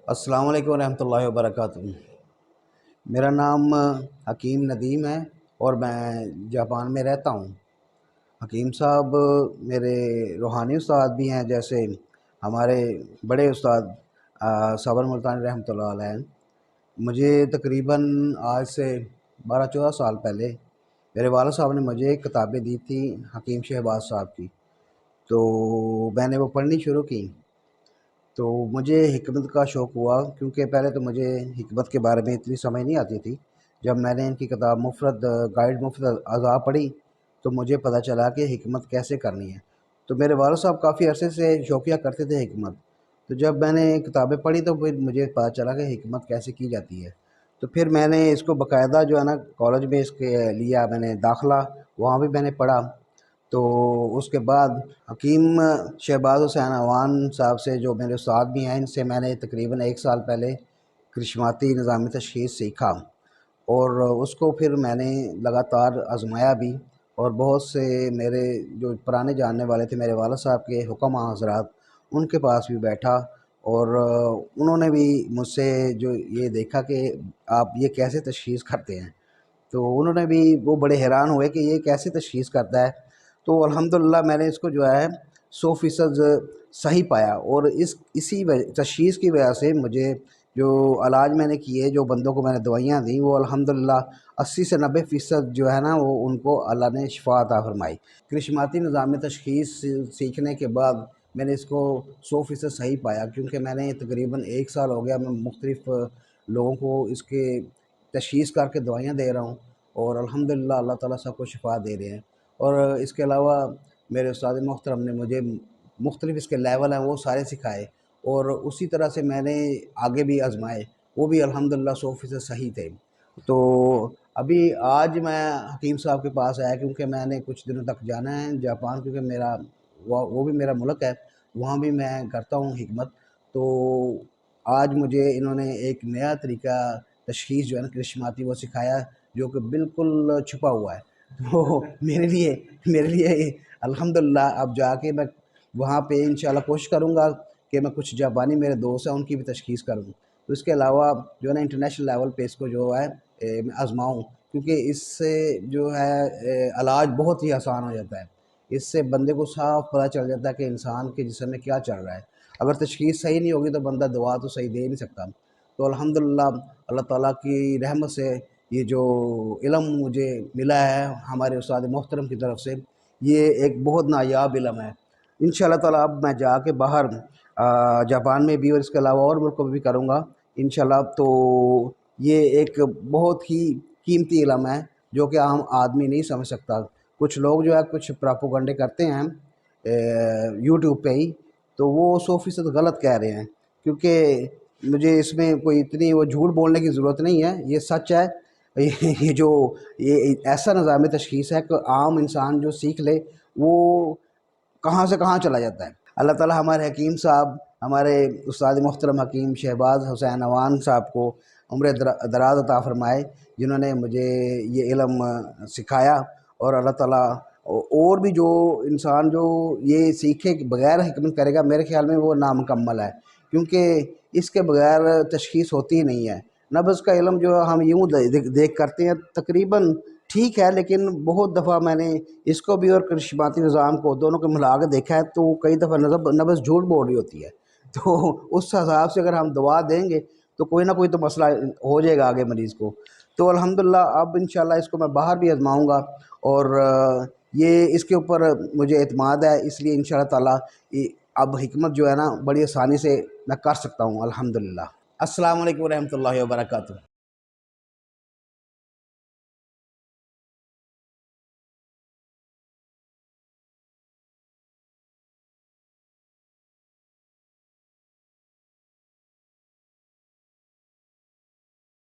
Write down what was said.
السلام علیکم ورحمۃ اللہ وبرکاتہ۔ میرا نام حکیم ندیم ہے اور میں جاپان میں رہتا ہوں۔ حکیم صاحب میرے روحانی استاد بھی ہیں، جیسے ہمارے بڑے استاد صابر ملتانی رحمۃ اللہ علیہ۔ مجھے تقریباً آج سے 12-14 سال پہلے میرے والد صاحب نے مجھے کتابیں دی تھیں حکیم شہباز صاحب کی، تو میں نے وہ پڑھنی شروع کی تو مجھے حکمت کا شوق ہوا، کیونکہ پہلے تو مجھے حکمت کے بارے میں اتنی سمجھ نہیں آتی تھی۔ جب میں نے ان کی کتاب گائیڈ مفرد اعضاء پڑھی تو مجھے پتہ چلا کہ حکمت کیسے کرنی ہے۔ تو میرے والد صاحب کافی عرصے سے شوقیہ کرتے تھے حکمت، تو جب میں نے کتابیں پڑھی تو پھر مجھے پتہ چلا کہ حکمت کیسے کی جاتی ہے۔ تو پھر میں نے اس کو باقاعدہ جو ہے نا کالج میں اس کے لیا، میں نے داخلہ وہاں بھی میں نے پڑھا۔ تو اس کے بعد حکیم شہباز حسین اعوان صاحب سے، جو میرے استاد بھی ہیں، ان سے میں نے تقریباً 1 سال پہلے کرشماتی نظامی تشخیص سیکھا، اور اس کو پھر میں نے لگاتار آزمایا بھی، اور بہت سے میرے جو پرانے جاننے والے تھے، میرے والد صاحب کے حکماء حضرات، ان کے پاس بھی بیٹھا، اور انہوں نے بھی مجھ سے جو یہ دیکھا کہ آپ یہ کیسے تشخیص کرتے ہیں، تو انہوں نے بھی وہ بڑے حیران ہوئے کہ یہ کیسے تشخیص کرتا ہے۔ تو الحمدللہ میں نے اس کو جو ہے 100% صحیح پایا، اور اسی تشخیص کی وجہ سے مجھے جو علاج میں نے کیے، جو بندوں کو میں نے دوائیاں دیں، وہ الحمدللہ 80 سے 90% جو ہے نا وہ ان کو اللہ نے شفا عطا فرمائی۔ کرشماتی نظام تشخیص سیکھنے کے بعد میں نے اس کو 100% صحیح پایا، کیونکہ میں نے تقریباً 1 سال ہو گیا، میں مختلف لوگوں کو اس کے تشخیص کر کے دوائیاں دے رہا ہوں، اور الحمدللہ اللہ تعالیٰ سب کو شفا دے رہے ہیں۔ اور اس کے علاوہ میرے استاد محترم نے مجھے مختلف اس کے لیول ہیں وہ سارے سکھائے، اور اسی طرح سے میں نے آگے بھی آزمائے، وہ بھی الحمدللہ 100% صحیح تھے۔ تو ابھی آج میں حکیم صاحب کے پاس آیا، کیونکہ میں نے کچھ دنوں تک جانا ہے جاپان، کیونکہ وہ بھی میرا ملک ہے، وہاں بھی میں کرتا ہوں حکمت۔ تو آج مجھے انہوں نے ایک نیا طریقہ تشخیص جو ہے نا کرشماتی وہ سکھایا، جو کہ بالکل چھپا ہوا ہے۔ تو میرے لیے الحمدللہ اب جا کے میں وہاں پہ انشاءاللہ کوشش کروں گا کہ میں کچھ جاپانی میرے دوست ہیں ان کی بھی تشخیص کروں۔ تو اس کے علاوہ جو ہے نا انٹرنیشنل لیول پہ اس کو جو ہے میں آزماؤں، کیونکہ اس سے جو ہے علاج بہت ہی آسان ہو جاتا ہے۔ اس سے بندے کو صاف پتہ چل جاتا ہے کہ انسان کے جسم میں کیا چل رہا ہے۔ اگر تشخیص صحیح نہیں ہوگی تو بندہ دوا تو صحیح دے نہیں سکتا۔ تو الحمدللہ اللہ تعالیٰ کی رحمت سے یہ جو علم مجھے ملا ہے ہمارے استاد محترم کی طرف سے، یہ ایک بہت نایاب علم ہے۔ انشاءاللہ تعالیٰ اب میں جا کے باہر جاپان میں بھی اور اس کے علاوہ اور ملکوں میں بھی کروں گا انشاءاللہ۔ تو یہ ایک بہت ہی قیمتی علم ہے جو کہ عام آدمی نہیں سمجھ سکتا۔ کچھ لوگ جو ہے کچھ پراپوگنڈے کرتے ہیں یوٹیوب پہ ہی، تو وہ 100% غلط کہہ رہے ہیں، کیونکہ مجھے اس میں کوئی اتنی وہ جھوٹ بولنے کی ضرورت نہیں ہے، یہ سچ ہے۔ یہ ایسا نظام تشخیص ہے کہ عام انسان جو سیکھ لے وہ کہاں سے کہاں چلا جاتا ہے۔ اللہ تعالیٰ ہمارے حکیم صاحب، ہمارے استاد محترم حکیم شہباز حسین اعوان صاحب کو عمر دراز عطا فرمائے، جنہوں نے مجھے یہ علم سکھایا، اور اللہ تعالیٰ اور بھی جو انسان جو یہ سیکھے کہ بغیر حکمت کرے گا، میرے خیال میں وہ نامکمل ہے، کیونکہ اس کے بغیر تشخیص ہوتی ہی نہیں ہے۔ نبض کا علم جو ہم یوں دیکھ کرتے ہیں تقریباً ٹھیک ہے، لیکن بہت دفعہ میں نے اس کو بھی اور کرشماتی نظام کو دونوں کو ملا کے دیکھا ہے، تو کئی دفعہ نبض جھوٹ بول رہی ہوتی ہے۔ تو اس حساب سے اگر ہم دوا دیں گے تو کوئی نہ کوئی تو مسئلہ ہو جائے گا آگے مریض کو۔ تو الحمدللہ اب انشاءاللہ اس کو میں باہر بھی آزماؤں گا، اور یہ اس کے اوپر مجھے اعتماد ہے، اس لیے انشاءاللہ تعالی اب حکمت جو ہے نا بڑی آسانی سے میں کر سکتا ہوں الحمدللہ۔ السلام علیکم ورحمۃ اللہ وبرکاتہ۔